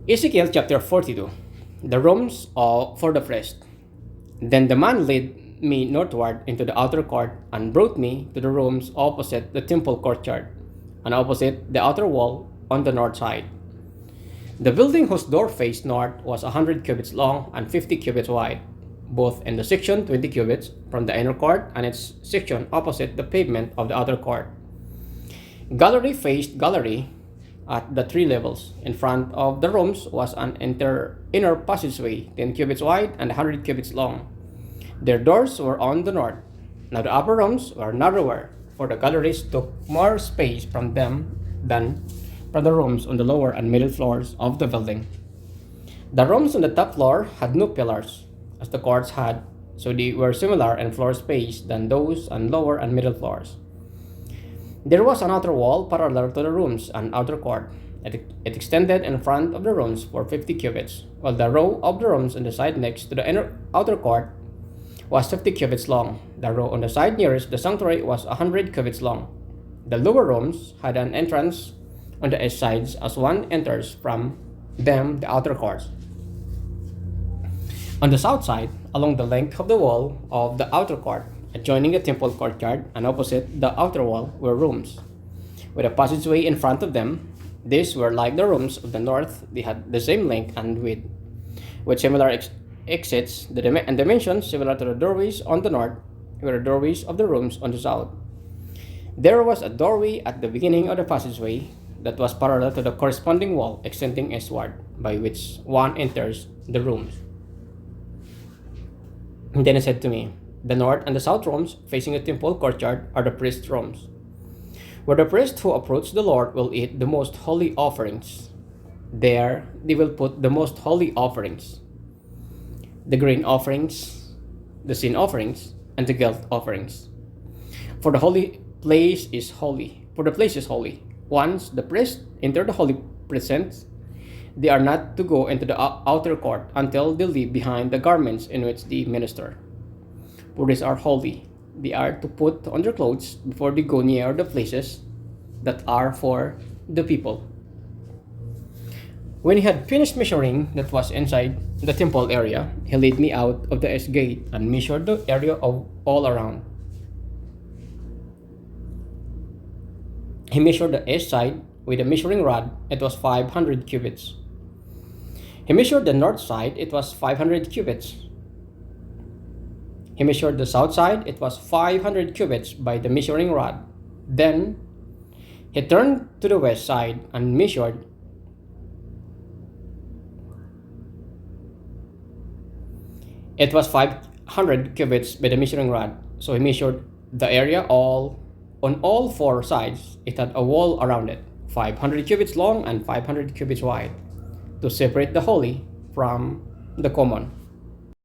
Ezekiel chapter 42. The rooms for the priest. Then the man led me northward into the outer court and brought me to the rooms opposite the temple courtyard and opposite the outer wall on the north side. The building whose door faced north was 100 cubits long and 50 cubits wide, both in the section 20 cubits from the inner court and its section opposite the pavement of the outer court. Gallery faced gallery at the three levels. In front of the rooms was an inner passageway, 10 cubits wide and 100 cubits long. Their doors were on the north. Now the upper rooms were narrower, for the galleries took more space from them than from the rooms on the lower and middle floors of the building. The rooms on the top floor had no pillars, as the courts had, so they were similar in floor space than those on lower and middle floors. There was an outer wall parallel to the rooms and outer court. It extended in front of the rooms for 50 cubits, while the row of the rooms on the side next to the outer court was 50 cubits long. The row on the side nearest the sanctuary was 100 cubits long. The lower rooms had an entrance on the east sides as one enters from them the outer courts. On the south side, along the length of the wall of the outer court, adjoining the temple courtyard and opposite the outer wall were rooms, with a passageway in front of them. These were like the rooms of the north. They had the same length and width, with similar exits and dimensions similar to the doorways on the north, were the doorways of the rooms on the south. There was a doorway at the beginning of the passageway that was parallel to the corresponding wall extending eastward, by which one enters the rooms. And then he said to me, the north and the south rooms facing the temple courtyard are the priest's rooms, where the priest who approaches the Lord will eat the most holy offerings. There they will put the most holy offerings, the grain offerings, the sin offerings, and the guilt offerings. For the holy place is holy. For the place is holy. Once the priest enter the holy presence, they are not to go into the outer court until they leave behind the garments in which they minister. For these are holy. They are to put on their clothes before they go near the places that are for the people. When he had finished measuring that was inside the temple area, he led me out of the east gate and measured the area of all around. He measured the east side with a measuring rod. It was 500 cubits. He measured the north side. It was 500 cubits. He measured the south side. It was 500 cubits by the measuring rod. Then he turned to the west side and measured. It was 500 cubits by the measuring rod. So he measured the area on all four sides. It had a wall around it, 500 cubits long and 500 cubits wide, to separate the holy from the common.